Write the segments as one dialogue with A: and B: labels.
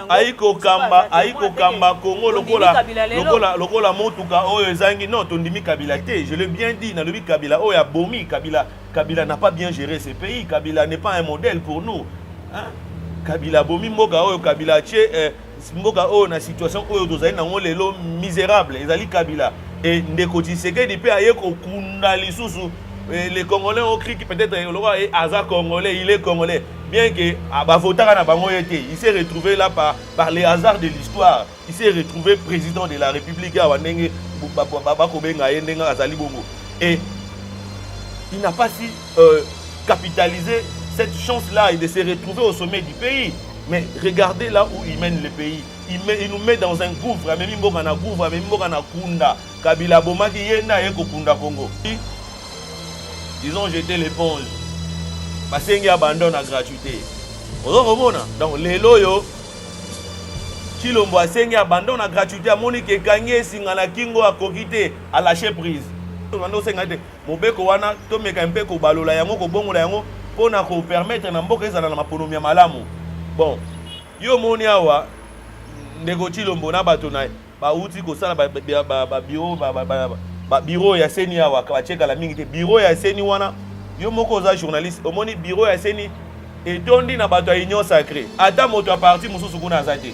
A: Aiko Kamba Congo lokola motuka oyo ezangi non tondimi Kabila te, je l'ai bien dit na lobi Kabila oyo abomi Kabila n'a pas bien géré ce pays, Kabila n'est pas un modèle pour nous. Hein? Kabila bomi mboka oyo Kabila tche mboka oyo na situation oyo tozali nango lelo misérable ezali Kabila et ndeko Tshisekedi pe ayeko kunda lisusu. Les Congolais ont cru que peut-être le roi est hasard congolais, il est congolais. Bien que il s'est retrouvé là par les hasards de l'histoire. Il s'est retrouvé président de la République. Et il n'a pas su capitaliser cette chance-là et de se retrouver au sommet du pays. Mais regardez là où il mène le pays. Il nous met dans un gouffre. Kabila Bomaki Yena Eko Kunda Congo. Ils ont jeté l'éponge. Parce qu'ils abandonnent la gratuité. Donc, les loyaux, Chilombo Asengi abandonne la gratuité. À Monique Kanye, Singana Kingo a coquité, à lâcher prise. Mobeko wana, Tomeka Mpeko Balola Yango, Kobongo Yango, pour nous permettre de faire la maponomia malamu. Bon, yo moniawa, nego Chilombo na batonai, ba uti ko sala ba bureau bureau ya seni awa kawacheka la mingi te bureau ya seni wana yo moko za journaliste omoni bureau ya seni etondi na bato ya union sacrée ata moto ya parti mususu kuna azate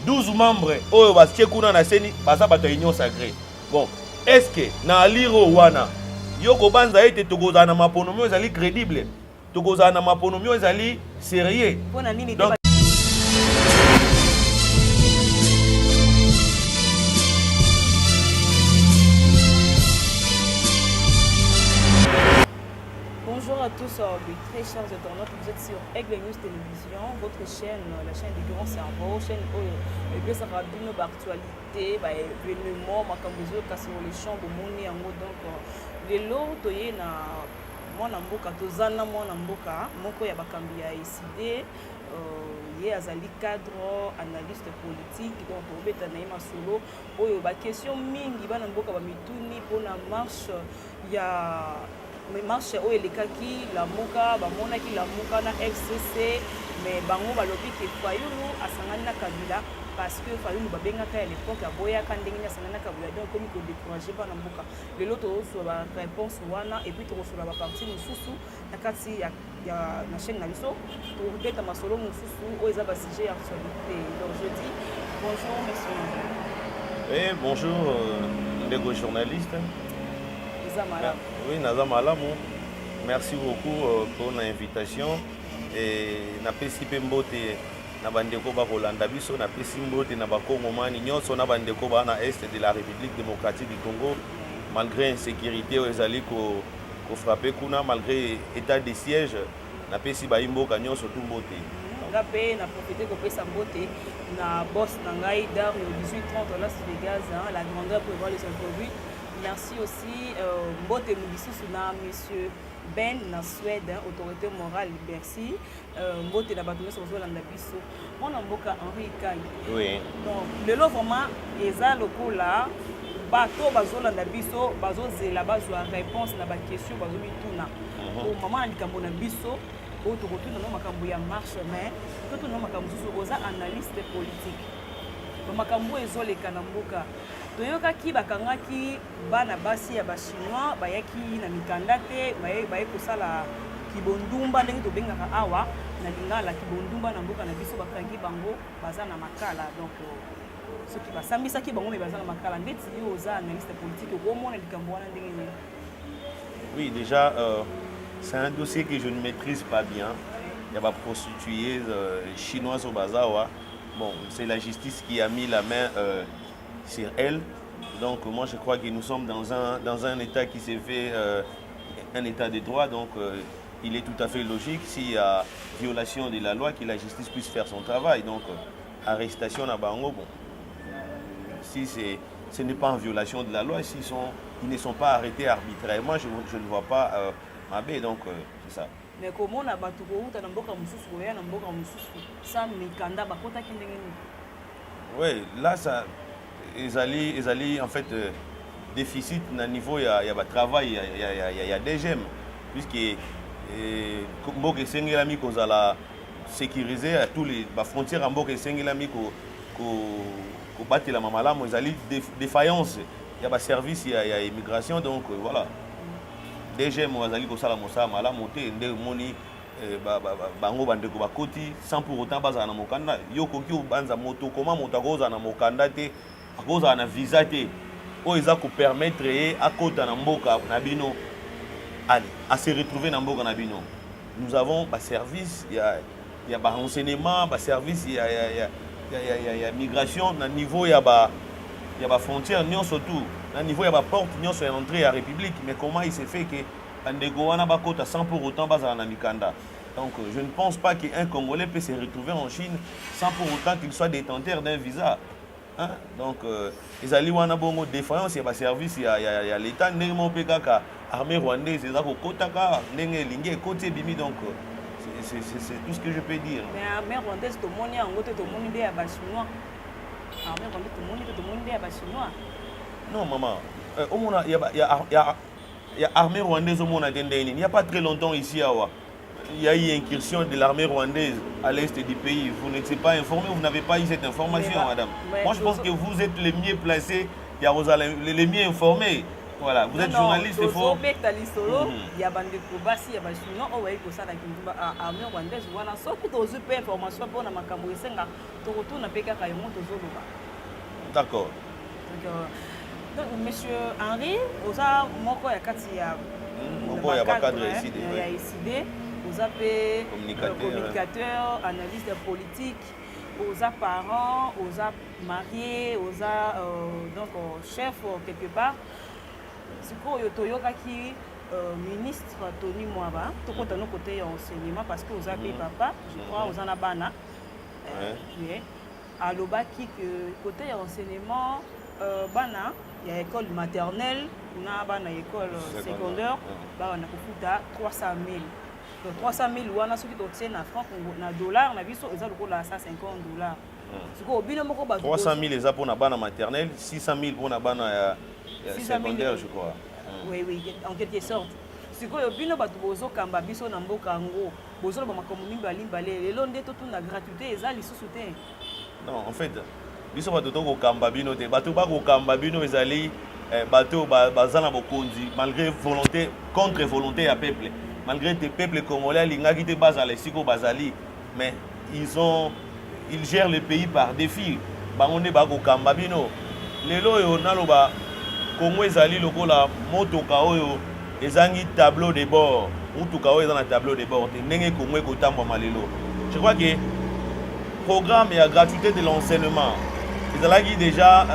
A: 12 membres oyo batie kuna na seni baza bato ya union sacrée. Bon, est-ce que na liro wana yo ko banza ete tokoza na maponomio ezali crédible, tokoza na maponomio ezali sérieux? Donc
B: bonjour à tous, très chers internautes, vous êtes sur Aigle News Télévision, votre chaîne, la chaîne du grand cerveau, chaîne où il y a des actualités, des événements, sur les champs de monnaie. Donc, les lots, il y a mwana mboka tozana mwana mboka moko ya bakambi ya décidé ye azali cadre analyste politique donc obeta na yema solo oyo ba question mingi bana mboka ba mituni pona marche ya marche oyo elekaki la moka bamonaki la moka na FCC mais bango balobi ke Fayulu asangani na Kabila parce que Fayulu babengaka à l'époque aboyaka ndenge na asangani na Kabila donc comme ko décourager bana mboka lelo to so ba réponse wana et puis to so ba parti mususu na kati ya na chaîne na biso to beta masolo mususu oyo eza ba sujet actualité. Donc je dis bonjour monsieur.
A: Oui, bonjour les journalistes. Oui, Naza Malamu. Merci beaucoup pour l'invitation. Et na pesi pembote na bandeko ba Rolanda biso na pesi mbote na bakongomani nyonso na bandeko ba na est de la République démocratique du Congo malgré insécurité ezali ko frapper kuna malgré état de siège na pesi ba imboka nyonso tout mbote.
B: Ngapé na profiter ko pesa mbote na boss na ngai dar le 18:30 Las Vegas la grandeur prévoit les imprévus. Merci aussi mbote mubisusu na monsieur Ben na Suède, autorité morale, merci. Mbote na bato nyonso kozolanda biso. Mwana mboka Henri Kai.
A: Oui.
B: Donc le lot vraiment eza lokola bato bazolanda biso bazozela bazwa réponse na ba question bazobituna. Pour maman likambo na biso oyo tokotuna na makambo ya marche mais totuna makambo susu oza analyste politique. Makambo ezoleka na mboka toyokaki bakangaki bana basi ya bachinois bayaki na mikanda te baye kosala kibondumba ndenge tobengaka awa na lingala kibondumba na mboka na biso bakangi bango baza na makala. Donc soki basambisaki bango me baza na makala ndeti yo oza analyste politique okomona likambo wana ndenge nini?
A: Oui, déjà c'est un dossier que je ne maîtrise pas bien. Il y a des prostituées chinoises au Bazawa. Bon, c'est la justice qui a mis la main sur elle. Donc moi je crois que nous sommes dans un état qui s'est fait un état de droit. Donc il est tout à fait logique s'il y a violation de la loi que la justice puisse faire son travail. Donc arrestation à Bango, bon, si ce n'est pas en violation de la loi, ils ne sont pas arrêtés arbitrairement, je ne vois pas ma baie. Donc c'est ça.
B: Mais comment on a battu na mboka mususu koya na mboka mususu sans mikanda bakota kindenge ni?
A: Oui, là ça ezali en fait déficit na niveau il y a travail il y a des gemmes puisque mboka esengela mi kozala sécuriser à tous les frontières en bord et sengilami ko battre la mamala mozali défaillance il y a service il y a immigration donc voilà DG mozali ko sala mosa mala moté nde moni bango bandeko bakoti sans pour autant bazana mokanda yo koki obanza moto comment moto akoza na mokanda te akoza na visa te o eza ko permettre à kota na mboka na bino allez à se retrouver na mboka na bino nous avons ba service il y a ba renseignement ba service il y a migration na niveau il y a ba frontière non surtout na niveau il y a ba porte non sur l'entrée à République mais comment il s'est fait que bandeko wana ba kota sans pour autant bazana na mikanda. Donc je ne pense pas qu'un Congolais peut se retrouver en Chine sans pour autant qu'il soit détenteur d'un visa. Hein? Donc, les alliés wana bongo défense, il y a service, il y a l'État, néanmoins pékaka, armée rwandaise, c'est ça qu'on kotaka, n'engé lingé, côté bimi donc c'est tout ce que je peux dire.
B: Mais armée rwandaise, tout le monde est en côté, tout le monde est à bas chinois. Armée rwandaise, tout le monde est à bas chinois.
A: Non maman, au monde il y a armée rwandaise au monde il n'y a pas très longtemps ici à Awa. Il y a eu incursion de l'armée rwandaise à l'est du pays. Vous n'êtes pas informé, vous n'avez pas eu cette information, madame. Moi, je pense que vous êtes les mieux placés, les mieux informés. Voilà, vous êtes journaliste, il faut...
B: Il y a des probassi, il y a des chinois, il y a des armée rwandaise. Voilà, sauf que tu as eu information pour la Makambo et Senga, tu retournes à Péka Kayamon, tu as
A: D'accord.
B: Donc, monsieur Henri, vous avez moko ya kati ya
A: cadre ici,
B: il y a ici vous avez communicateur, analyste politique, aux parents, aux mariés, aux donc chef quelque part. C'est quoi Toyoka qui ministre Tony Mwaba, tout côté nos côté enseignement parce que vous avez papa, je crois aux anabana. Alors baki que côté enseignement bana il y a école maternelle, on a bana école secondaire, bana kofuta 300 000. 300 000 wana soki totienne na franc na dollar na biso eza lokola 150 dollars. Siko bino moko ba
A: 300 000 eza pour na bana maternelle, 600 000 pour na bana secondaire je crois.
B: Oui, en quelque sorte. Siko bino ba bozo kamba biso na mboka ngo, bozo ba makomo mimbali mbale lelo nde to na gratuité eza lisusu te.
A: Non, en fait, biso ba to ko kamba bino te, ba to ba ko kamba bino ezali bateau bazana bokonzi malgré volonté contre volonté à peuple. Malgré que les peuples congolais, mais ils gèrent le pays par défi. Bangonde bako kambabino. Lelo yo naloba Congo ezali lokola motoka oyo ezangi tableau de bord. Motoka oyo ezana tableau de bord. Ndenge Congo ekotamba malelo. Je crois que programme et la gratuité de l'enseignement. Ezalaki déjà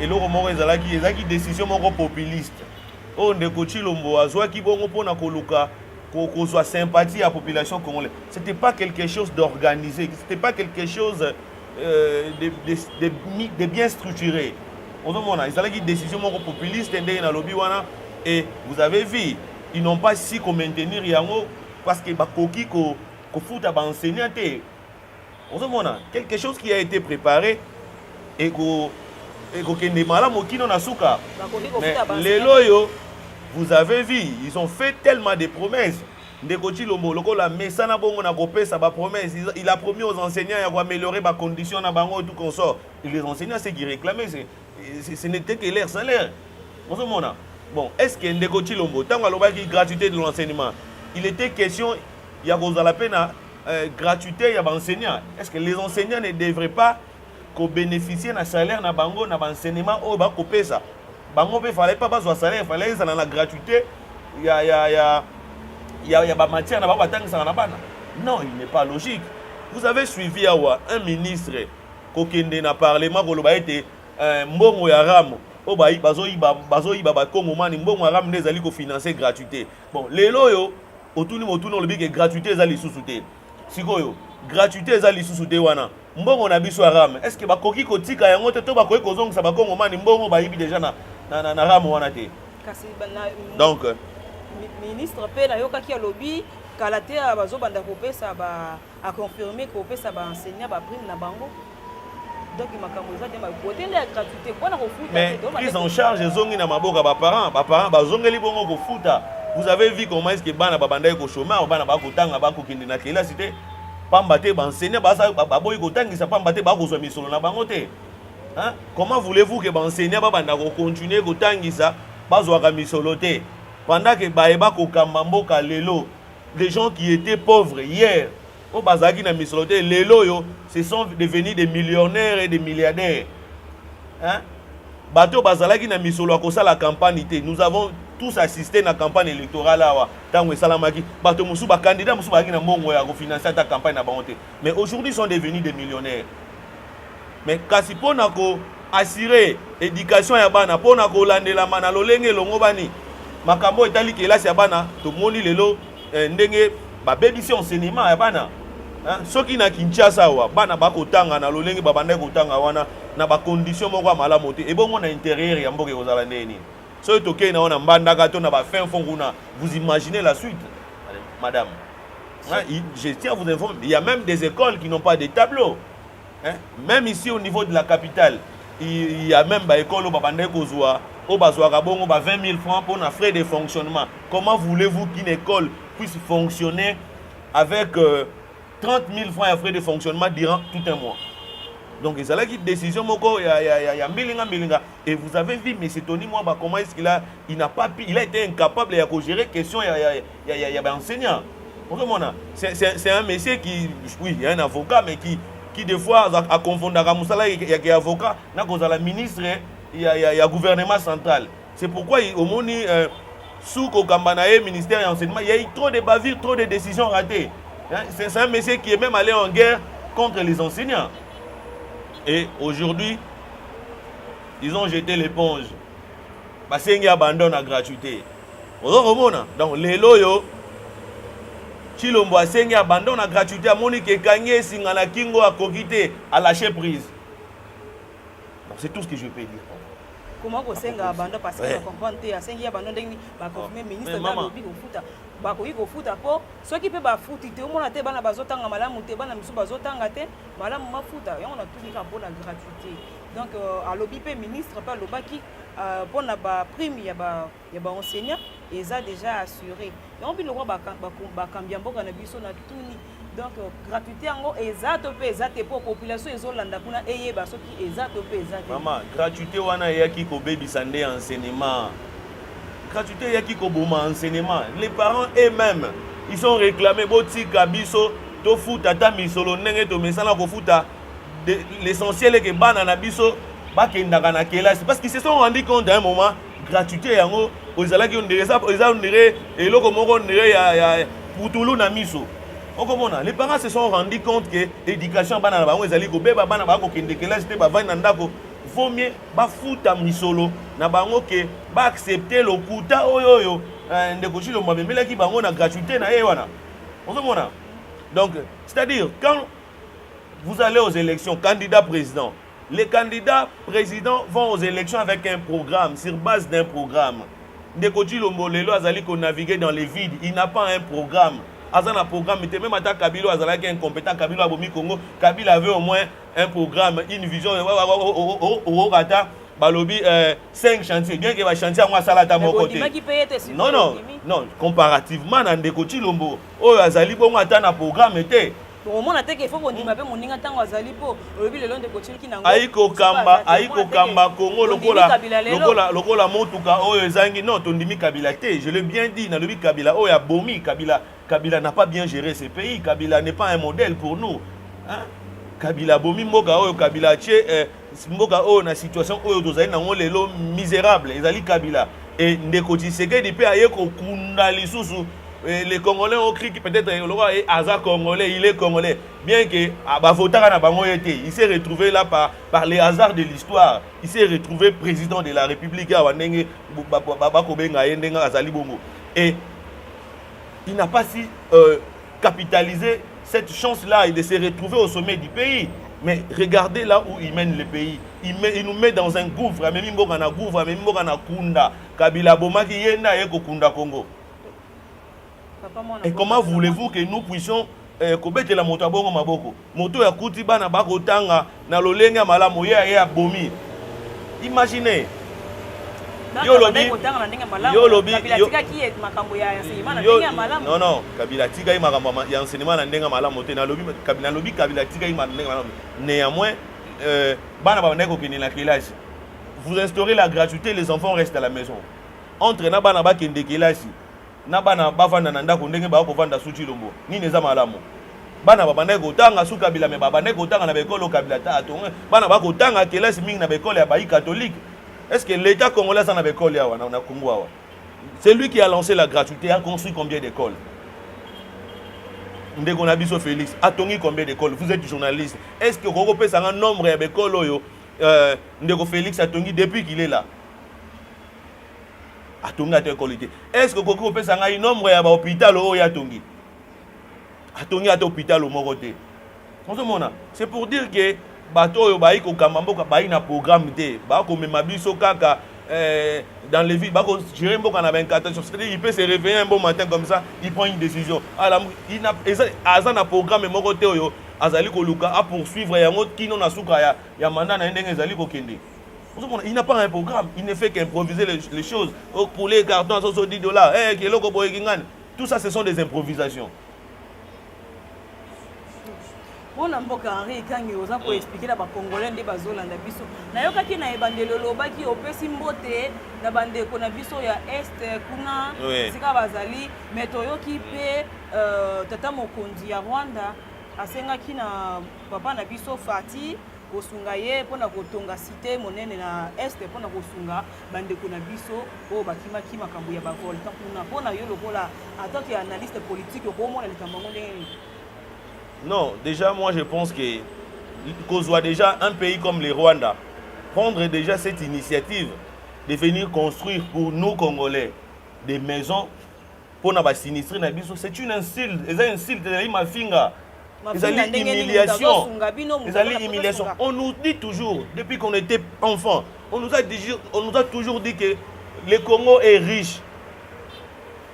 A: eloko moko ezalaki décision moko populiste. Oh, ndeko Chilombo azwaki bongo pona koluka kozwa sympathie à la population congolaise. C'était pas quelque chose d'organisé, c'était pas quelque chose de bien structuré. On a une décision populiste et vous avez vu, ils n'ont pas si qu'on maintenir yango parce que bakoki ko futa ba enseignant. On a quelque chose qui a été préparé et ko kende malamu kino na suka. Mais les loyaux vous avez vu, ils ont fait tellement de promesses. Ndekoti Lombo, la mesana bongo na kopé sa ba promesse. Il a promis aux enseignants d'améliorer les conditions na bango et tout consort. Et les enseignants c'est qui réclamaient, ce n'était que leur salaire. Bon, est-ce que Ndekoti Lombo, tant qu'il y a gratuité de l'enseignement, il était question, il y a la peine gratuité il y a enseignants. Est-ce que les enseignants ne devraient pas bénéficier d'un salaire na bango na enseignement au ba kopé ça? Bango ne fallait pas besoin de salaire, il fallait ça dans la gratuité. Il y a des matières na ba tang ça na bana. Non, il n'est pas logique. Vous avez suivi un ministre kokende na parlement ko loba été mbongo ya ram o ba bazoyiba ba Congo mani mbongo ya ram nezali ko financer gratuité. Bon, lelo yo otuni motuno lobi que gratuité ezali sous-souté. Sikoyo, gratuité ezali sous-souté wana. Mbongo na biso ya ram. Est-ce que ba koki ko tika yango te to ba koki ko zongisa ba Congo mani mbongo ba yibi déjà na ram wana te. Donc
B: ministre pe na yoka ki lobby kalate bazo banda kopesa ba a confirmer kopesa ba enseignant ba prime na bango. Donc makambo za te ma côté la gratuité bona ko futa.
A: Mais prise en charge zongi na maboka ba parents bazongeli bongo ko futa. Vous avez vu comment est-ce que bana ba banda ko chômage bana ba ko tanga ba ko kindi na cité. pamba te enseignant baboyi kotangisa pamba te bakozwa misolo na bango te. Comment voulez-vous que enseignant babanda ko continuer kotangisa bazwaka misolo te pendant que baeba kokamba mboka lelo les gens qui étaient pauvres hier au bazaki na misolo te lelo yo se sont devenus des millionnaires et des milliardaires. Bato bazalaki na misolo akosala la campagne te. Nous avons tous assisté na campagne électorale awa tango esalamaki bato musu ba candidat musu bazaki na mbongo ya kofinancer ta campagne na bango te. Mais aujourd'hui ils sont devenus des millionnaires. Mais kasi pona ko assurer éducation ya bana pona ko landela mana lolenge longo bani makambo etali kelasi ya bana to moni lelo ndenge ba bebisi enseignement ya bana. Soki na Kinshasa wa bana bakotanga na lolenge babanda kotanga wana na ba condition moko malamu te e bongo na intérieur ya mboka kozala ndeni so toke na wana mbandaka to na ba fin fond kuna vous imaginez la suite madame. Je tiens à vous informer, il y a même des écoles qui n'ont pas de tableaux. Même ici au niveau de la capitale, il y a même des écoles où babanda kozwa au bazwaka bongo ba 20 000 francs pour na frais de fonctionnement. Comment voulez-vous qu'une école puisse fonctionner avec 30 000 francs de frais de fonctionnement durant tout un mois? Donc il y a une décision moko ya mbilinga et vous avez vu M. Tony Mwamba comment est-ce qu'il a il a été incapable de gérer question ya enseignant. C'est un monsieur qui oui, il y a un avocat mais qui des fois a confondre musala ya avocat na kozala ministre ya gouvernement central. C'est pourquoi au moni sous Kokambanae ministère de l'enseignement, il y a eu trop de bavures, trop de décisions ratées. C'est un monsieur qui est même allé en guerre contre les enseignants. Et aujourd'hui, ils ont jeté l'éponge. Parce qu'ils abandonnent la gratuité. Donc, les loyaux, Chilombo Asengi abandonne la gratuité à Monique Kanye Singana Kingo a cogité à lâcher prise. Donc, c'est tout ce que je peux dire.
B: Comment vous abandonne parce que vous comprenez, Asengi abandonne le ministre de l'Obi au foot. Bakoyi ko futa po soki pe ba futi te omona te bana bazotanga malamu te bana misu bazotanga te malamu mafuta yango na tuni ka pona gratuité. Donc alobi pe ministre pa lobaki pona ba prime ya ba enseignant eza déjà assuré. Yango bi lokwa ba kambia mboka na biso na tuni. Donc gratuité yango eza to pe eza te po population ezolanda kuna eyeba soki eza to pe eza te. Maman
A: gratuité wana yaki ko baby sande enseignement. Gratuité yaki ko boma enseignement. Les parents eux-mêmes, ils sont réclamés boti kabiso to futa ta misolo ndenge to mesana ko futa. L'essentiel est que bana na biso ba kendaka na kelasi parce qu'ils se sont rendus compte à un moment gratuité yango ozalaki ondire ça ondire eloko moko ondire ya putulu na miso. Les parents se sont rendus compte que l'éducation bana na bango ezali ko beba bana ba ko kende kelasi te ba vanda ndako. Vaut mieux ba futa misolo na bango ke ba accepter le kuta oyoyo ndeko chilo mabembela ki bango na gratuité na wana. Donc c'est-à-dire quand vous allez aux élections candidat président, les candidats présidents vont aux élections avec un programme sur base d'un programme. Ndeko chilo molelo azali ko naviguer dans les vides, il n'a pas un programme. Azana programme était même attaque Kabila azalaki incompétent Kabila abomi Congo Kabila avait au moins un programme une vision au rata balobi 5 chantiers bien que va chantier à moi salata mon côté non comparativement na ndeko Chilombo oyo azali bongo ata na programme était
B: on a teke faut bondima pe moninga tango azali po lobi lelo ndeko Chiliki nango
A: aiko kamba Congo lokola motuka oyo ezangi non tondimi Kabila te je l'ai bien dit na lobi Kabila oyo abomi Kabila n'a pas bien géré ce pays. Kabila n'est pas un modèle pour nous. Kabila bomi mboka oyo Kabila tche mboka oyo na situation oyo tozali na ngo lelo misérable ezali Kabila et ndeko Tshisekedi pe aye ko kunda lisusu les Congolais ont crié peut-être le Aza congolais il est congolais bien que bavotaka na bango été il s'est retrouvé là par les hasards de l'histoire il s'est retrouvé président de la République ya ndenge bakobenga ye ndenge azali bongo et il n'a pas si capitalisé cette chance-là et de se retrouver au sommet du pays. Mais regardez là où il mène le pays. Il nous met dans un gouffre. Kabila Bomaki Yenda Eko Kunda Congo. Et comment voulez-vous que nous puissions kobete la moto bongo maboko? Moto ya kutiba na bako tanga na lolenga malamu ya bomi. Imaginez. Yo lobby non non Kabila tika makambo ya enseignement na ndenga malamu te na lobby Kabila tika na ndenga malamu. Néanmoins bana ba ko kini na kelasi. Vous instaurez la gratuité, les enfants restent à la maison. Entre na bana ba kende kelasi na bana ba fanda na ndako ndenge ba ko fanda suchi lombo. Nini eza malamu? Bana ba bandeko tanga su Kabila me ba bandeko tanga na bekolo Kabila ta atonga. Bana ba ko tanga kelasi mingi na bekolo ya baï catholique. Est-ce que l'État congolais en a école na Congo? C'est lui qui a lancé la gratuité, a construit combien d'écoles? Ndeko Nabiso Félix a tongi combien d'écoles? Vous êtes journaliste. Est-ce que vous avez un nombre d'écoles Ndeko Félix a tongi depuis qu'il est là? A tongi à telle qualité. Est-ce que vous avez un nombre d'hôpitaux à tongi? A tongi à l'hôpital au Moroté. C'est pour dire que bato yo baï ko kamambo ka baï na programme té ba ko mema biso kaka dans les villes ba ko gérer mboka na 24 heures, c'est-à-dire il peut se réveiller un bon matin comme ça, il prend une décision. Alors il n'a azana programme moko té yo azali ko luka a poursuivre yango kino na suka ya mandat na ndenge ezali ko kende. Il n'a pas un programme, il ne fait qu'improviser les choses. Pour les cartons à $70, keloko boy kingane. Tout ça ce sont des improvisations.
B: On a beaucoup Henri Kangi oza ko expliquer na ba congolais nde bazolanda biso na yoka ki na ebandelo lobaki opesi mbote na bandeko na biso ya est kuna sika bazali mais toyoki pe tata mokonzi ya Rwanda asengaki na papa na biso Fati kosunga ye pona kotonga cité monene na est pona kosunga bandeko na biso o bakimaki makambo ya ba volcan kuna pona yo lokola attaque analyste politique ko mona likambo ndenge.
A: Non, déjà, moi je pense qu'on soit déjà un pays comme le Rwanda prendre déjà cette initiative de venir construire pour nous Congolais des maisons pour nous sinistrer. C'est une insulte, c'est une humiliation. On nous dit toujours, depuis qu'on était enfant, on nous a toujours dit que le Congo est riche.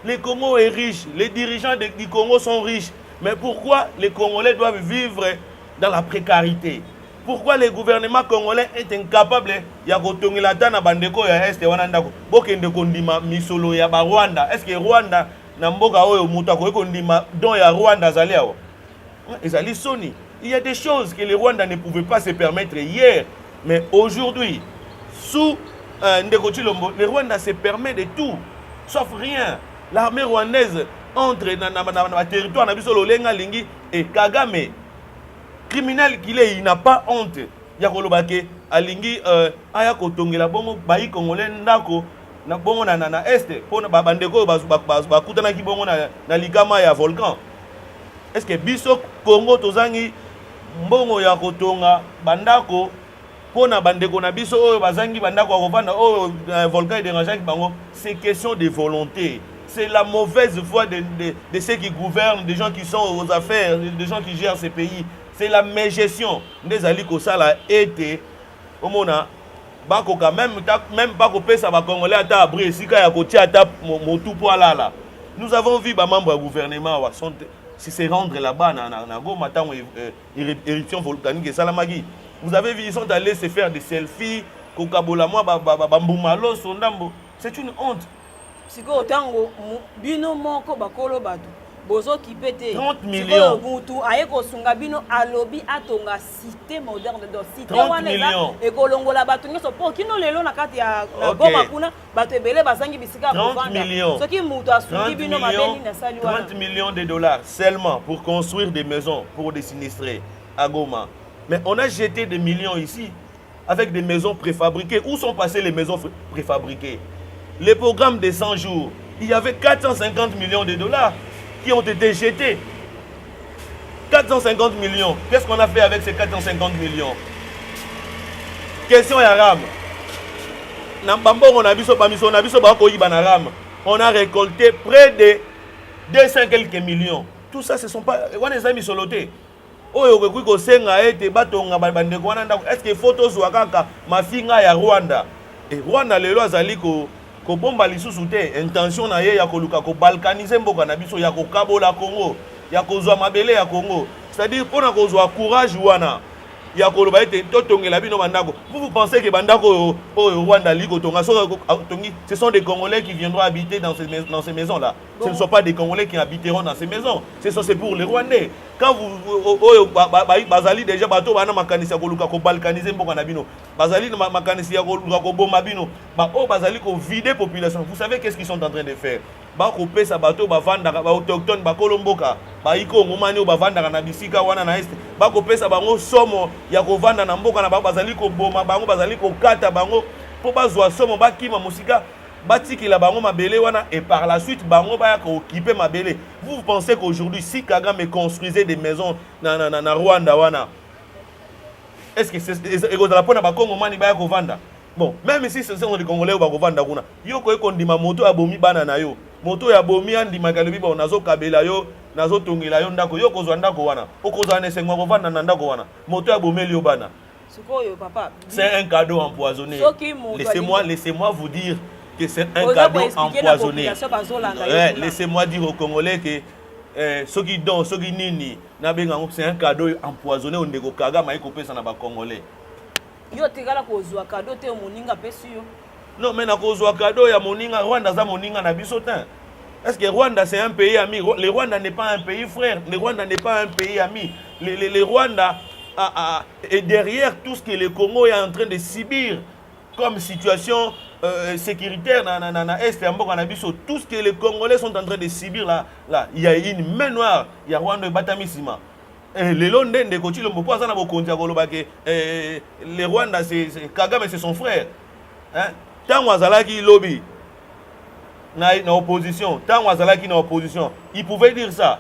A: Le Congo est riche, les dirigeants du Congo sont riches. Mais pourquoi les Congolais doivent vivre dans la précarité? Pourquoi le gouvernement congolais est incapable de faire la tana bandeko ya est wanandako bokende kondima misolo ya ba Rwanda? Est-ce que Rwanda na mboka oyo mutako kondima don ya Rwanda zali awo? Ezali soni. Il y a des choses que les Rwandais ne pouvaient pas se permettre hier, mais aujourd'hui sous Ndeko Tshilombo, le Rwanda se permet de tout sauf rien. L'armée rwandaise entre dans le territoire et Kagame, criminel qu'il est, il n'a pas honte. Yakolobake, Alingi, Ayakotongela, Bongo, Baï Congolais, Ndako, na Bongo na Est, pour Babandeko, Bakutana qui Bongo na Ligama ya Volcan. Est-ce que Biso Congo Tozangi, Bongo Yakotonga, Bandako, pour na Bandeko na Biso, Bazangi, Bandako, Rovana, Volcan et dérangeant, c'est question de volonté. C'est la mauvaise foi de ceux qui gouvernent, des gens qui sont aux affaires, des gens qui gèrent ces pays. C'est la mégestion. Des alliés qui ça l'a été. Au mona, bakoka même pas qu'on ça va congolais à abri si kaya côté à tap mon tout poil là. Nous avons vu ba membres du gouvernement si c'est rendre là-bas na go matin éruption volcanique et salamagi. Vous avez vu ils sont allés se faire des selfies kokabola moi bambumalo sondambo. C'est une honte.
B: Siko tango bino moko bakolo batu bozo kipete
A: 30 millions
B: mutu ayeko sunga bino alobi atonga cité moderne de cité
A: 30 millions
B: ekolongola batu nyoso po kino lelo na kati ya goma kuna batu ebele bazangi bisika
A: 30 millions
B: soki mutu asungi bino mabeni na sali wana
A: 30 millions de dollars seulement pour construire des maisons pour des sinistrés à Goma. Mais on a jeté des millions ici avec des maisons préfabriquées. Où sont passées les maisons préfabriquées? Les programmes de 100 jours, il y avait 450 millions de dollars qui ont été jetés. 450 millions. Qu'est-ce qu'on a fait avec ces 450 millions? Question à Ram. On a récolté près de 200 quelques millions. Tout ça, ce ne sont pas... On les a mis sur l'auté. Est-ce que photos ou ma fille à Rwanda? Et Rwanda, les lois zaliko. Ko bomba lisusu te intention na ye ya koluka ko balkaniser mboka na biso ya ko kabola Congo ya ko zwa mabele ya Congo, c'est-à-dire pona ko zwa courage wana ya koloba ete totongela bino bandako. Vous pensez que bandako Rwanda liko tonga tongi, ce sont des Congolais qui viendront habiter dans ces maisons là. Ce ne sont pas des Congolais qui habiteront dans ces maisons. C'est pour les Rwandais. Quand vous bazali déjà bato bana makanisi ya koluka ko balkaniser mboka na bino. Bazali makanisi ya koluka ko bomba bino. Ba bazali ko vider population. Vous savez qu'est-ce qu'ils sont en train de faire? Ba ko pesa bato ba vanda ba autochtone ba kolomboka. Ba iko ngomani ba vanda na bisika wana na est. Ba ko pesa bango somo ya ko vanda na mboka na ba bazali ko boma bango bazali ko kata bango po bazwa somo ba kima musika. Batikila bango mabele wana et par la suite bango ba ko occuper mabele. Vous pensez qu'aujourd'hui si Kagame construisait des maisons na Rwanda wana, est-ce que c'est ekozala pona ba Congo mani ba ko vanda? Bon, même si ce sont des Congolais ba ko vanda kuna, yo ko ekondima moto ya bomi bana na yo. Moto ya bomi andima kalobi ba nazo kabela yo, nazo tongela yo ndako yo kozwa ndako wana. Okozwa ne sengwa ko vanda na ndako wana. Moto ya bomeli yo bana.
B: Papa,
A: c'est un cadeau empoisonné. Laissez-moi vous dire que c'est un cadeau empoisonné. Laissez-moi dire aux Congolais que ceux qui donnent, ceux qui nini, c'est un cadeau empoisonné au Ndeko Kagame ko pesa na ba Congolais.
B: Yo tegala ko zwa cadeau te moninga pesi yo.
A: Non mais na ko zwa cadeau ya moninga Rwanda za moninga na bisotin. Est-ce que Rwanda c'est un pays ami? Le Rwanda n'est pas un pays frère. Le Rwanda n'est pas un pays ami. Le Rwanda et derrière tout ce que le Congo est en train de subir comme situation sécuritaire dans l'Est et tout ce que les Congolais sont en train de subir là, il y a une main noire, il y a Rwanda et Batamisima. Les Londres de Kochi, le Rwanda, c'est Kagame, c'est son frère. Tant Wazalaki lobby dans l'opposition, tant Wazalaki dans l'opposition, il pouvait dire ça.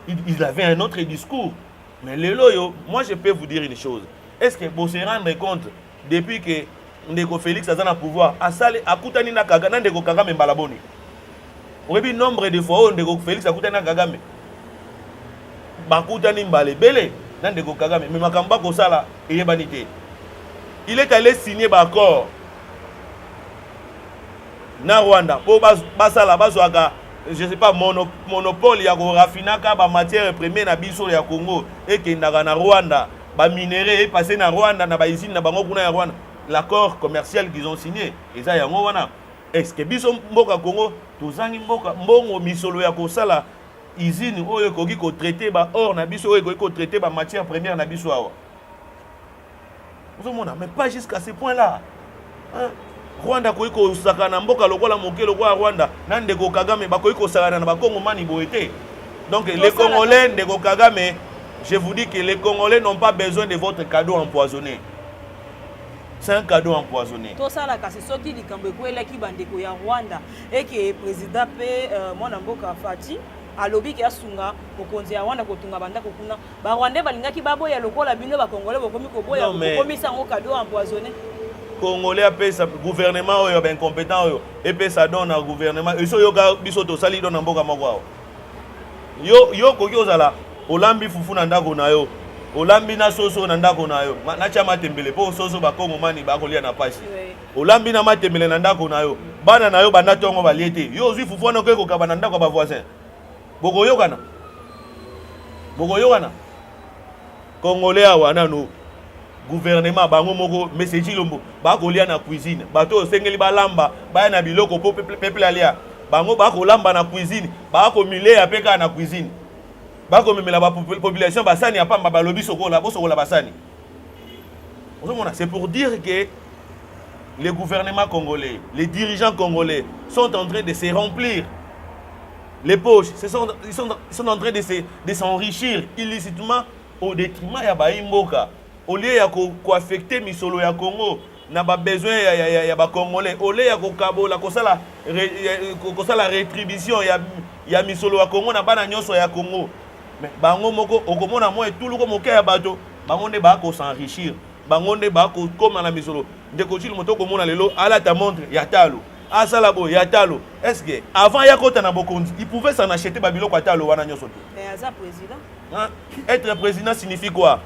A: Il avait un autre discours. Mais les loyaux, moi je peux vous dire une chose. Est-ce que vous se rendez compte depuis que Ndeko Félix a un pouvoir, à Koutani na Kagame, Ndeko Kagame Mbalaboni. Vous avez vu nombre de fois où Ndeko Félix a Koutani na Kagame. Bakoutani Mbalebele, Ndeko Kagame, mais Makamba Kosala et Yebanité. Il est allé signer un accord na Rwanda pour Basala Bazouaga. Je ne sais pas, monopole ya ko rafinaka ba matière première na biso ya Congo et que na Rwanda ba minerai et passer na Rwanda na ba usine na bango kuna ya Rwanda. L'accord commercial qu'ils ont signé et ça yango wana, est-ce que biso mboka Congo tozangi mboka mbongo misolo ya ko sala usine oyo koki ko traiter ba or na biso oyo koki ko traiter ba matière première na biso awa. Vous comprenez, mais pas jusqu'à ce point là. Hein? Rwanda koki ko saka na mboka lokola moke lokola Rwanda na Ndeko Kagame ba koki ko saka na ba Congo mani boete. Donc les Congolais Ndeko Kagame, je vous dis que les Congolais n'ont pas besoin de votre cadeau empoisonné. C'est un cadeau empoisonné.
B: Tout ça là, c'est ce qui dit que bandeko ya Rwanda et que le président pe mwana mboka Fati alobi ki asunga mokonzi ya Rwanda kotunga bandako kuna ba Rwanda balingaki baboya lokola bino ba Congolais bokomi koboya bokomi sango cadeau empoisonné.
A: Congolais pesa gouvernement oyo ben compétent oyo et pesa donne au gouvernement et so yoka biso to sali don mboka moko yo koki ozala olambi fufu na ndako na yo olambi na soso na ndako na yo na chama tembele po soso ba Congo mani ba kolia na pasi olambi na matembele na ndako na yo bana na yo banda tongo baliete yo ozwi fufu na ko ka bana ndako ba voisin boko yokana Congolais awana no gouvernement bango moko message lombo ba kolia na cuisine bato sengeli balamba ba na biloko po peuple alia bango ba kolamba na cuisine ba ko milea peka na cuisine ba ko memela ba population basani ya pamba balobi sokola bosokola basani. C'est pour dire que les gouvernements congolais, les dirigeants congolais sont en train de se remplir les poches, ils sont en train de s'enrichir illicitement au détriment ya ba imboka. Au lieu de affecter misolo ya Congo, n'a pas besoin ya ba Congolais. Au lieu de kabola la rétribution ya misolo ya Congo n'a pas na nyoso ya Congo. Mais bango moko okomona mo tout le moke ya bato, bango ne ba ko s'enrichir. Bango ne ba ko comme na misolo. Ndeko chili moto komona lelo ala ta montre ya talo. Asalabo ya talo. Est-ce que avant ya kota na bokonzi, il pouvait s'en acheter babilo kwa talo wana nyoso.
B: Mais asa président.
A: Hein? Être président signifie quoi?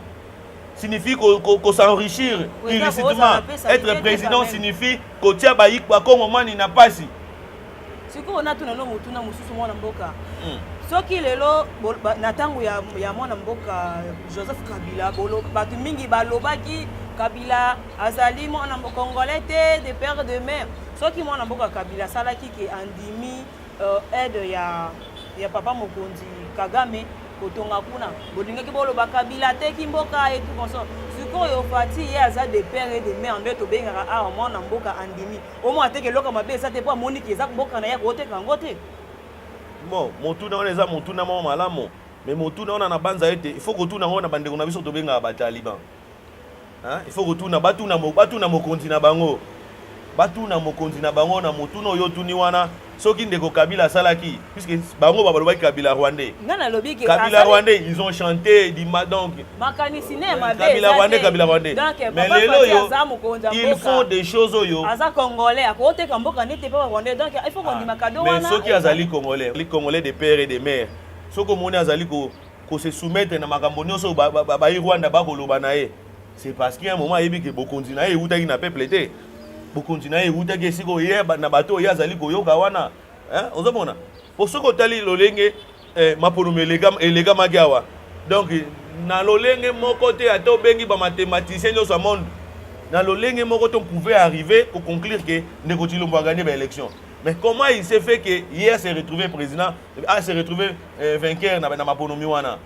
A: Signifie qu'on s'enrichir illicitement. Être président signifie qu'on tient Baïk Congo mani na pasi.
B: Si on a tout na mususu mwana mboka. soki lelo na ntango ya mwana mboka Joseph Kabila bato mingi balobaki Kabila azali mwana congolais te de père de mère soki mwana mboka Kabila asalaki ke andimi aide ya papa mokonzi Kagame kotonga kuna bolingaki boloba Kabila teki mboka et tout comme ça sikoyo fati ye aza de père et de mère nde tobengaka awa mwana mboka andimi omo ateke eloko mabe eza te mpo amoniki eza mboka na ye koteka yango te.
A: Bon, motuna on eza motuna mo malamu mais motuna on na banza ete il faut que tuna on na bandeko na biso to benga ba taliban. Hein? Il faut que tuna batuna mokonzi na bango. Batuna mokonzi na bango na motuna oyo tuni wana soki ndeko Kabila salaki puisque bango balobaki Kabila rwandais.
B: Ngana lobi ke
A: Kabila rwandais ils ont chanté donc
B: makanisi ne mabe
A: Kabila rwandais. Mais lelo yo ils font des choses oyo.
B: Aza congolais akoteka mboka nete pa rwandais donc il faut qu'on dima kado wana.
A: Mais soki azali congolais, les congolais de père et de mère. Soko moni azali ko se soumettre na makambo nyonso ba Rwanda ba koloba na ye. C'est parce qu'il y a un moment yebi ke bokonzi na ye utaki na peuple te. Bokonzi na ye utaki siko ye na bato ya azali koyoka wana. Hein? Ozomona. Pour soko tali lolenge mapono elega magiawa. Donc na lolenge moko te ato bengi ba mathématicien yo sa monde. Dans le ligne, on pouvait arriver au conclure que Ndeko Tshilombo a gagné l'élection. Mais comment il s'est fait que hier s'est retrouvé président, s'est retrouvé vainqueur dans ma ponomi wana?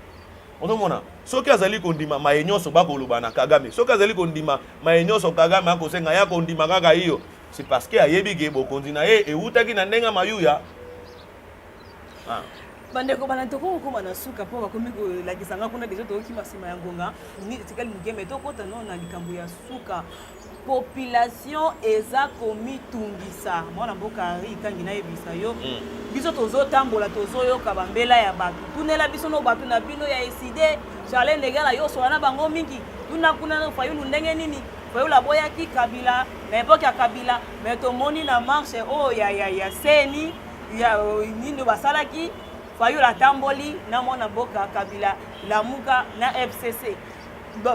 A: On demande. Ce qui a zali kondima maenyo so ba kolubana Kagame. Ce qui a zali kondima maenyo so Kagame a kosenga ya kondima kaka iyo. C'est parce que ayebi ke bo kondina e utaki na ndenga mayuya. Ah.
B: Bandeko banatoko kokoma na suka po bakomi kolakisanga kuna deja tokima sima ya ngonga ni tikali mugeme tokota no na likambo ya suka population eza komitungisa mwana mboka ari kangi na yebisa yo biso tozotambola tozoyoka bambela ya bato tunela biso no bato na bino ya eside Charles Ndegala yo sola na bango mingi tuna kuna na Fayulu ndenge nini Fayulu aboyaki Kabila na epoke ya Kabila mais tomoni na marche o ya seni ya nini basalaki Fayulu atamboli na mwana mboka Kabila lamuka na FCC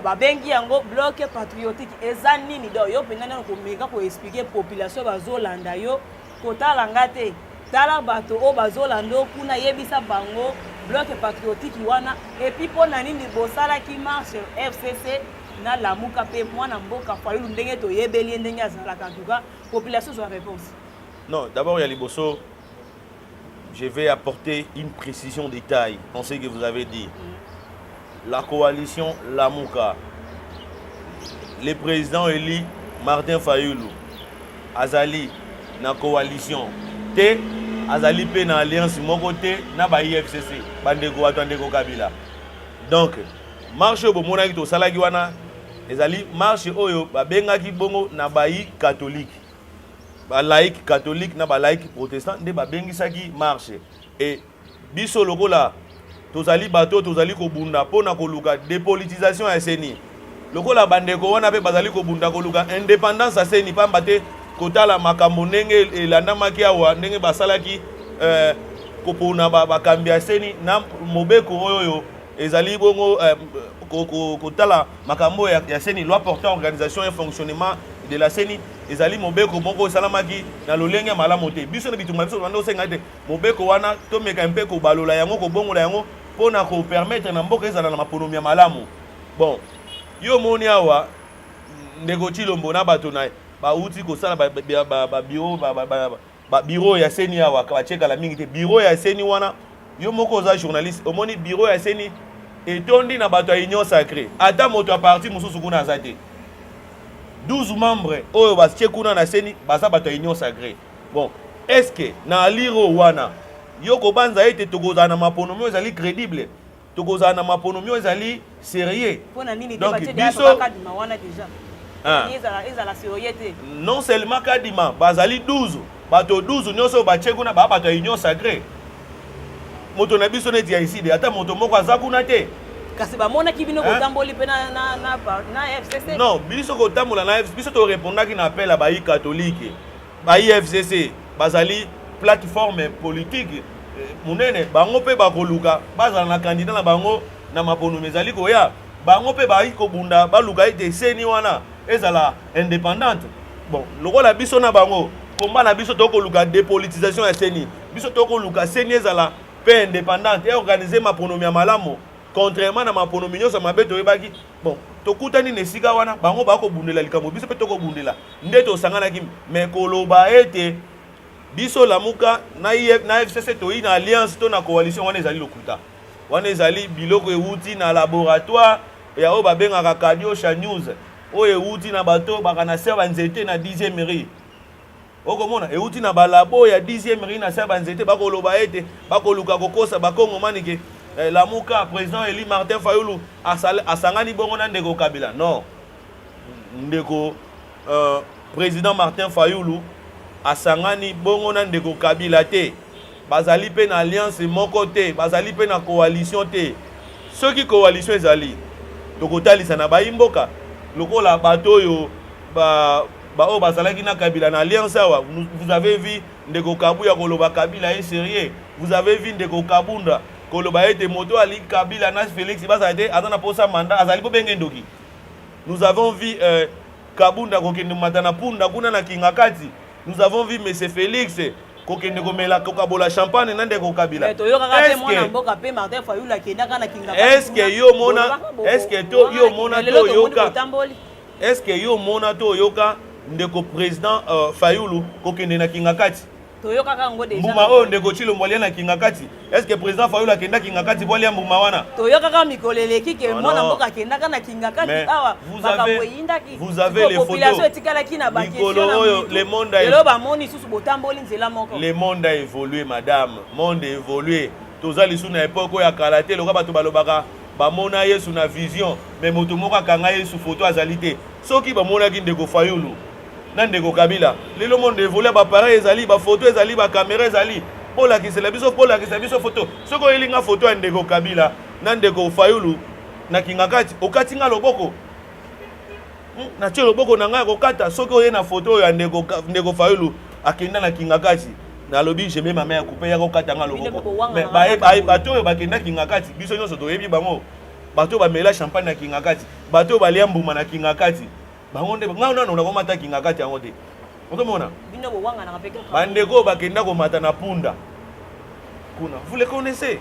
B: babengi yango bloc patriotique eza nini do yo pena na ko meka ko expliquer population bazolanda yo kotala ngate tala bato o bazolanda kuna yebisa bango bloc patriotique wana et puis pona nini bosala ki marche FCC na lamuka pe mwana mboka Fayulu ndenge to yebeli ndenge azalaka en tout cas population soit réponse.
A: Non, d'abord il y a Liboso. Je vais apporter une précision de taille dans ce que vous avez dit. La coalition Lamuka, le président élu Martin Fayulu, Azali, na coalition, T, Azali pe na alliance Mokote, na ba IFCC, Bandeko Atandeko Kabila. Donc, marche au Monaki to Salaki wana, Azali marche oyo, ba bengaki bongo na bayi catholique. Ba laïque catholique na ba laïque protestant de ba bengisaki marche et biso lokola tozali bato tozali ko bunda pona ko luka dépolitisation ya seni lokola bandeko wana pe bazali ko bunda ko luka indépendance ya seni pamba te kotala makambo ndenge elandamaki awa ndenge basalaki kopona bakambi ya seni na mobeko oyo ezali bongo kotala makambo ya seni loi portant organisation et fonctionnement de la CENI ezali mobeko moko salamaki na lolenge malamu te biso na bitumba biso bando senga te mobeko wana to meka mpe ko balola yango ko bongola yango pona ko permettre na mboka ezala na maponomi ya malamu. Bon yo moni awa Ndeko Tshilombo na bato na ba uti ko sala ba bureau ya CENI awa ka cheka la mingi te bureau ya CENI wana yo moko za journaliste omoni bureau ya CENI etondi na bato ya union sacrée ata moto a parti mususu kuna azate 12 membres oyo batie kuna na seni baza bato ya union sacrée. Bon, est-ce que na liro wana yoko banza ete tokozana na maponomi ezali crédible tokozana na maponomi ezali sérieux
B: pona nini
A: donc
B: biso kadima wana déjà ezala sérieux te
A: non seulement kadima bazali 12 bato 12 nyonso batie kuna ba bato ya union sacrée moto na biso neti ya ici ata moto moko aza kuna te
B: kasi bamonaki bino kotamboli pe na FCC.
A: Non, biso kotambola na FCC, biso to répondaki na appel à bayi catholique. Bayi FCC, bazali plateforme politique munene bango pe bakoluka bazala na candidat na bango na mapono mezali koya bango pe bayi kobunda baluka ite seni wana ezala indépendante. Bon, lokola biso na bango komba na biso to koluka dépolitisation ya seni. Biso to koluka seni ezala paix indépendante et organiser ma pronomia malamo contrairement à ma pronomia ça m'a beto ebaki bon tokutani nesika wana bango bako bundela likambo biso pe toko bundela ndeto sangana kim mais koloba ete biso lamuka na FCC to ina alliance to na coalition wana ezali lokuta wana ezali biloko euti na laboratoire ya o babengaka Kadiosha News o euti na bato bakana serba nzete na 10e mairie okomona euti na balabo ya 10e mairie na serba nzete bakoloba ete bakoluka kokosa bakongo manike lamuka président Eli Martin Fayulu asangani bongo na ndeko Kabila non ndeko président Martin Fayulu asangani bongo na ndeko Kabila te bazali pe na alliance moko te bazali pe na coalition te soki coalition ezali tokotalisa na baimboka lokola bato yo o bazalaki na Kabila na alliance awa vous avez vu ndeko Kabuya koloba Kabila est sérieux vous avez vu ndeko Kabunda koloba ete moto ali Kabila na Félix bazate azana posa mandat azali po benge ndoki nous avons vu Kabunda kokende matana punda kuna na kingakati nous avons vu monsieur Félix kokende komela kokabola champagne na ndeko Kabila
B: est-ce
A: que yo mona est-ce que to yo mona to yoka est-ce que yo mona to yoka ndeko président Fayulu kokende na kingakati mbuma oyo ndeko Chilombo na kingakati est-ce que président Fayulu akenda kingakati bolia mbuma wana
B: toyokaka mikoleleki ke mwana mboka akendaka na kingakati awa bakaboyindaki
A: vous avez les
B: population etikalaki na
A: bakestion le monde a
B: elo bamoni susu botamboli nzela moko
A: le monde a évolué madame monde a évolué tozali suna époque ya kala te loka bato balobaka bamona Yesu na vision mais moto moko akanga Yesu photo azali te soki bamonaki ndeko Fayulu na ndeko Kabila lelo monde évolué ba pareil ezali ba photo ezali ba caméra ezali pola kisela biso photo soko elinga photo ya ndeko Kabila na ndeko Fayulu na kingakati okati nga loboko na tie loboko na nga kokata soko oye na photo ya ndeko Fayulu akenda na kingakati na lobi je mets ma main à couper ya kokata nga loboko mais bato bakenda kingakati biso nyonso toyebi bango bato bamela champagne na kingakati bato balia mbuma na kingakati bangonde nga nano na komata kingakati yango te otomona
B: bino bo wanga na peke
A: bandeko bakenda komata na punda kuna vous les connaissez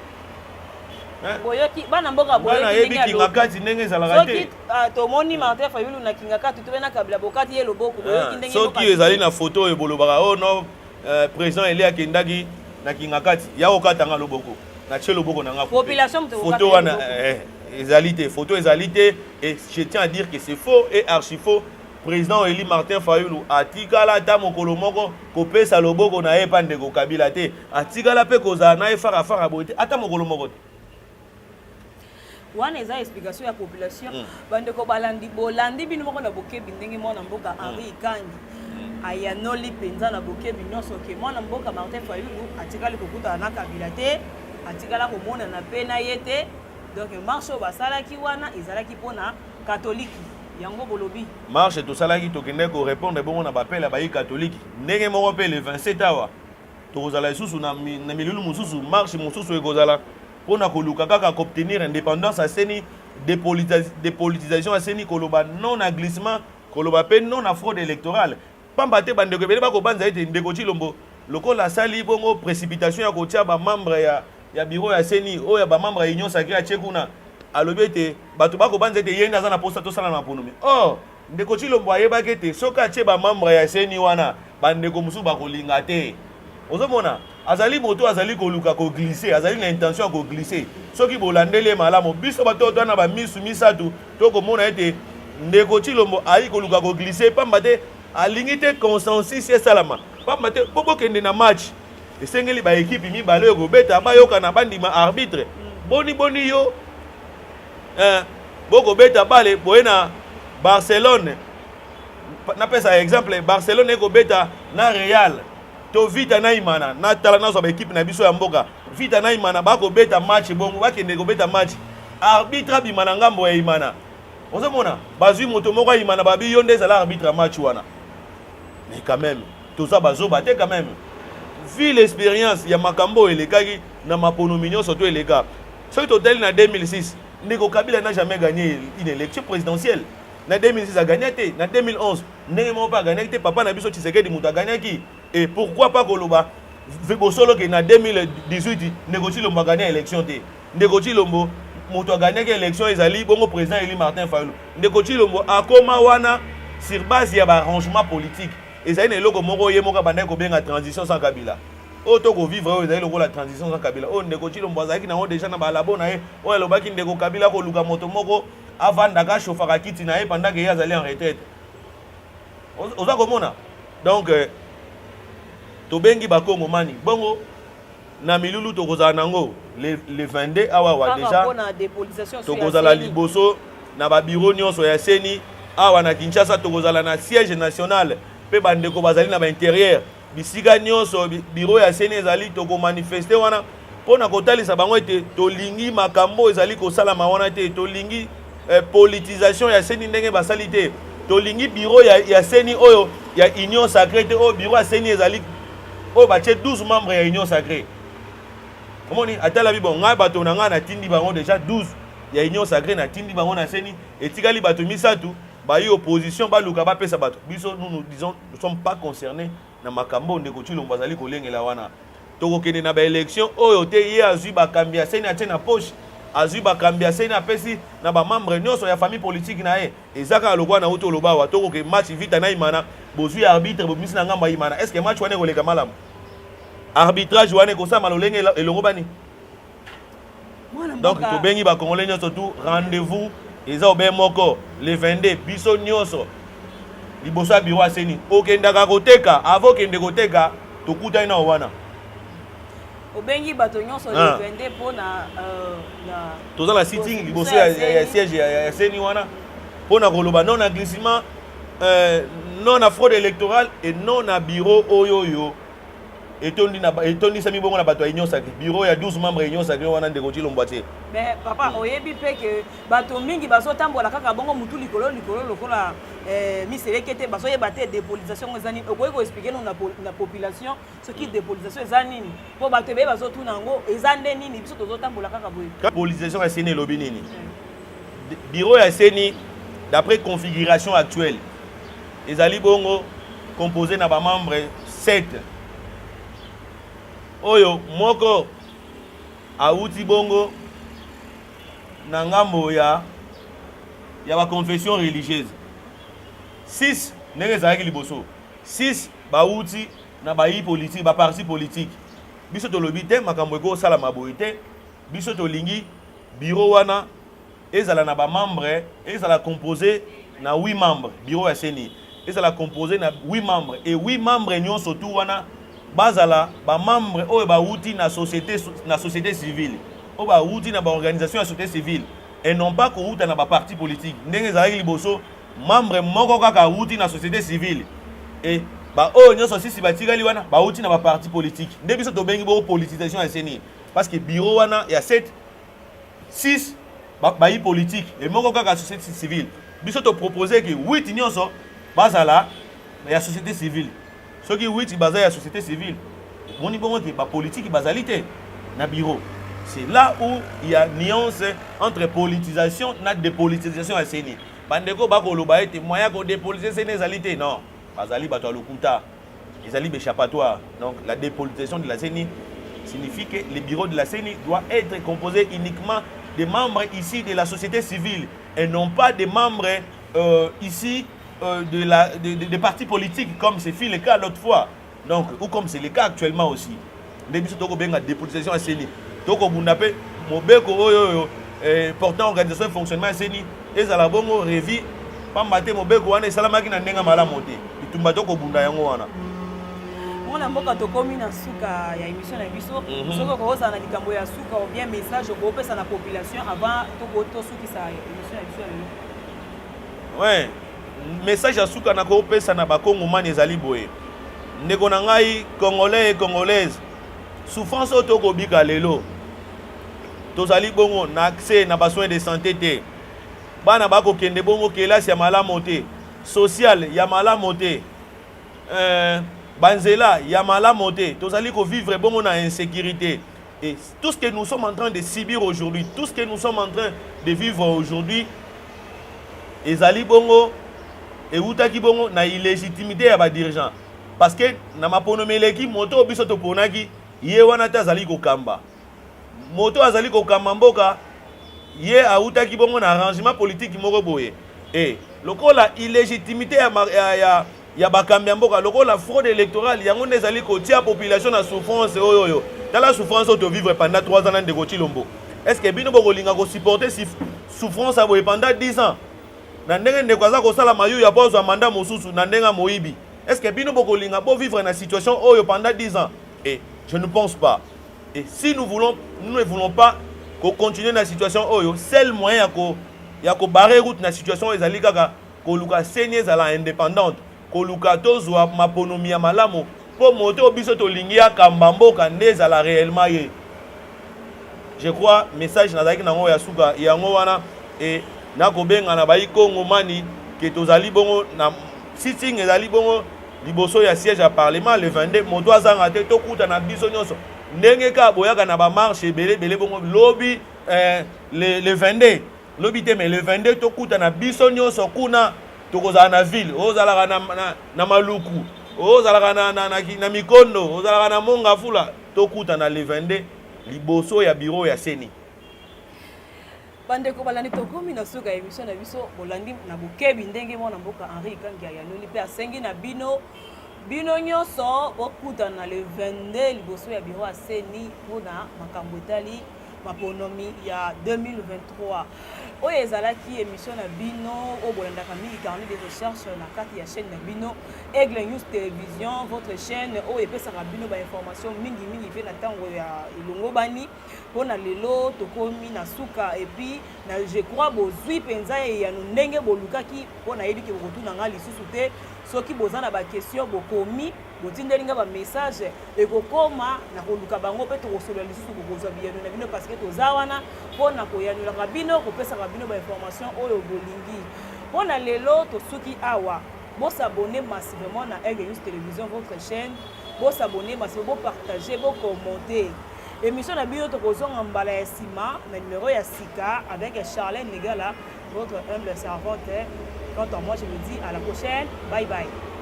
B: boyoki bana mboka
A: boyoki kingakati ndenge ezalaka te
B: tomoni Martin Fayulu na kingakati to bena Kabila bokati ye loboko boyoki ndenge
A: soki ezali na photo ebolobaka oh non président Eli akendaki na kingakati ya kokatanga loboko na tie loboko na nga
B: population
A: photo wana ezalité photo ezalité et je tiens à dire que c'est faux et archi faux président Eli Martin Fayulu atikala ta mokolo moko kopesa loboko na ye pande ko Kabila te atikala pe kozala na efara boite ata mokolo moko te
B: wana eza explication ya population bandeko bolandi bino moko na bokebi ndenge mwana mboka Henri Kangi ayanoli penza na bokebi nyonso ke mwana mboka Martin Fayulu atikali kokutana na Kabila te atikala komona na pe na ye te donc marche oyo basalaki wana ezalaki mpona katoliki yango bolobi
A: marche tosalaki tokende korépondre bongo na bapele bayi katoliki ndenge moko mpe le 27 awa tokozala lisusu na milulu mosusu marche mosusu ekozala mpona koluka kaka koobtenir indépendance aseni dépolitisation aseni koloba non à glissement koloba mpe non à fraude électorale pamba te bandeko ebele bakobanza ete ndeko Chilombo lokola asali bongo précipitation ya kotia bamembre ya bureau ya seni oyo ya bamembre ya union sacrée ya tie kuna alobi ete bato bakobanza ete ye nde aza na posta tosala na maponomi or ndeko Chilombo ayebaki ete soki atie bamembre ya seni wana bandeko mosusu bakolinga te ozomona azali moto azali koluka koglisse azali na intention ya koglisse soki bolandeli malamu biso bato twana bamisu misato tokomona ete ndeko Chilombo ayi koluka koglisse pamba te alingi te consensus esalama pamba te po bokende na match esengeli baekipe mibale oyo kobeta bayokana bandima arbitre boni yo bokobeta bale boye na Barcelone napesa exemple Barcelone ekobeta na Real to vita na imana na tala na zo baekipe na biso ya mboka vita na imana bakobeta match bongo bakende kobeta match arbitre bimana ngambo ya imana ozomona bazwi moto moko ya imana babi yo nde ezala arbitre match wana mais quand même tout ça bazoba te quand même vu l'expérience ya makambo elekaki na maponomi nyonso to eleka soki totali na 2006 ndeko Kabila n'a jamais gagné une élection présidentielle na 2006 a gagné te na 2011 ndenge moko pa gagné te papa na biso Tshisekedi muta gagné ki et pourquoi pas koloba Bosolo que na 2018 Ndeko Chilombo a gagné l'élection té. Ndeko Chilombo moto a gagné l'élection ezali bongo président Eli Martin Fayulu. Ndeko Chilombo akoma wana sur base ya ba arrangement politique. Ezali na eloko moko ye moko banda ko benga transition sans Kabila. O to ko vivre ezali loko la transition sans Kabila. O Ndeko Chilombo azaki na déjà na ba labo na ye. O elobaki Ndeko Kabila ko luka moto moko avant daga chauffeur kiti na ye pendant que ye azali en retraite. Oza komona. Donc tobengi bakongo mani bongo na milulu tokozala nango le 22 awa wa déjà tokozala liboso na ba bureau nyonso ya seni awa na Kinshasa tokozala na siège national pe bandeko bazali na ba intérieur bisika nyonso bureau ya seni ezali toko manifester wana pona kotalisa bango ete tolingi makambo ezali kosalama wana te tolingi politisation ya seni ndenge basali te tolingi bureau ya seni oyo ya union sacrée te o bureau ya seni ezali oyo batie 12 membres ya union sacrée. Omoni atala bi bon nga bato na nga na tindi bango déjà 12 ya union sacrée na tindi bango na seni etikali bato misatu ba yi opposition ba luka ba pesa bato biso nous disons nous sommes pas concernés na makambo Ndeko Chilombo bazali kolengela wana tokokende na ba élection oyo te ye azui bakambi ya seni atie na poche azui bakambi ya seni apesi na ba membre nyonso ya famille politique na ye ezaka lokwa na uto lobawa tokoke match vita na imana bozui arbitre bomisi na ngamba imana est-ce que match wane koleka malamu arbitrage wane kosama lolenge elongo bani donc tobengi ba congolais nyonso tout rendez-vous eza obe moko le 22 biso nyonso liboso ya bureau aseni okendaka koteka avokende koteka tokutani na wana
B: obengi bato nyonso le 22 pona
A: toza na sitting liboso ya siège ya seni wana pona koloba non agressement non à fraude électorale et non à bureau oyoyo etondi sami bongo na bato ya union sacrée bureau ya 12 membres ya union sacrée wana Ndeko Chilombo te
B: mais papa oyebi pe que bato mingi bazotambola kaka bongo mutu likolo lokola miseleke te bazoyeba te dépolitisation eza nini okoki koexplike no na population soki dépolitisation eza nini mpo bato ebeye bazotuna yango eza nde nini biso tozotambola kaka boye
A: dépolitisation ya seni elobi nini bureau ya seni d'après configuration actuelle ezali bongo composé na bamembre 7 oyo moko auti bongo na ngambo ya baconfession religieuse 6 ndenge ezalaki liboso 6 bauti na bayi politique baparti politique biso tolobi te makambo ekosalama boye te biso tolingi bureau wana ezala na bamembre ezala composé na 8 membres bureau ya seni ezala composé na 8 membres et 8 membres nyonso tu wana bazala ba membre oyo ba wuti na société civile oyo ba wuti na ba organisation ya société civile et non pas ko wuta na ba parti politique ndenge ezalaki liboso membre moko kaka wuti na société civile et ba oyo nyonso sisi batikali wana ba wuti na ba parti politique nde biso tobengi bo politisation ya seni parce que bureau wana ya 6 ba yi politique et moko kaka société civile biso to proposer que 8 nyonso bazala ya société civile soki 8 baza ya société civile moni bongo te ba politique bazali te na bureau c'est là où il y a nuance entre politisation na dépolitisation ya seni bandeko bakoloba ete moyen ko dépolitiser seni ezali te non bazali bato lokuta ezali échappatoire donc la dépolitisation de la CENI signifie que le bureau de la CENI doit être composé uniquement des membres ici de la société civile et non pas des membres ici des partis politiques comme c'est fait le cas l'autre fois donc ou comme c'est le cas actuellement aussi depuis ce toko benga dépolitisation à CENI toko bundape mobeko oyo portant organisation et fonctionnement à CENI ezala bongo revi pambate mobeko wana esalamaki na ndenga malamu te bitumba toko bunda yango wana
B: mona mboka tokomi na suka ya émission na biso soko koza na likambo ya suka ou bien message ko pesa na population avant to suki sa émission na biso lelo
A: ouais message à suka na ko pesa na bakongo mani ezali boye ndeko na ngai congolais et congolaises souffrance auto ko bika lelo tozali bongo na accès na besoin de santé te bana bako kende bongo kelasi ya malamu te social ya malamu te banzela ya malamu te tozali ko vivre bongo na insécurité et tout ce que nous sommes en train de subir aujourd'hui tout ce que nous sommes en train de vivre aujourd'hui ezali bongo et outaki bongo na illégitimité ya ba dirigeant parce que na maponomeleki moto biso to ponaki ye wana ta zali ko kamba moto azali ko kamba mboka ye autaki bongo na arrangement politique moko boye lokola illégitimité ya bakambi ya mboka lokola fraude électorale yango nde ezali kotia population na souffrance oyo tala souffrance oyo tovivre pendant 3 ans na ndeko Chilombo. Est-ce que bino bokolinga ko supporter souffrance aboye pendant 10 ans na ndenge ndeko aza kosala mayu ya pozwa mandat mosusu na ndenga moyibi? Est-ce que bino bokolinga bo vivre na situation oyo pendant 10 ans? Et je ne pense pas. Et si nous ne voulons pas continuer na situation oyo, seul moyen ya ko barrer route na situation ezali kaka ko luka senye zala indépendante, ko luka tozwa maponomi ya malamu po moto biso to lingi ya kambamboka nde zala réellement ye. Je crois message nazaki nango ya suka yango wana et nako benga na bayi Congo mani ke tozali bongo na sitting ezali bongo liboso ya siège à parlement le 22 moto azanga te to kuta na biso nyonso ndenge ka boyaka na ba marche belé bongo lobby le 22 lobby te mais le 22 to kuta na biso nyonso kuna tokozala na ville ozalaka na maluku ozalaka na mikondo ozalaka na monga fula to kuta na le 22 liboso ya bureau ya Seni.
B: Bandeko balandi tokomi na suka émission na biso bolandi na bokebi ndenge mwana mboka Henri Kangia ya noli pe asengi na bino nyonso bokuta na le 22 liboso ya bureau ya Seni mpona makambo etali maponomi ya 2023 oyo ezalaki émission na bino oyo bolandaka mingi carnet de recherche na kati ya chaîne na bino Aigle News Télévision, votre chaîne oyo epesaka bino bainformation mingi mpe na ntango ya elongo bani mpona lelo tokomi na suka epuis na je crois bozwi mpenza eyano ndenge bolukaki mpona yebiki bokotuna nga lisusu te soki boza na baquestion bokomi botindelinga bamessage ekokoma na koluka bango mpe tokosolola lisusu bokozwa biyano na bino parce que toza wana mpona koyanolaka bino kopesaka bino bainformation oyo bolingi mpona lelo tosuki awa bosabone massivement na Aigle News Télévision, votre chaîne bosabone massivement, bopartager, bocommenter émission na bino tokozonga mbala ya sima na numéro ya sika avec Charlène Negala, votre humble servante. Quant à moi, je me dis à la prochaine. Bye bye.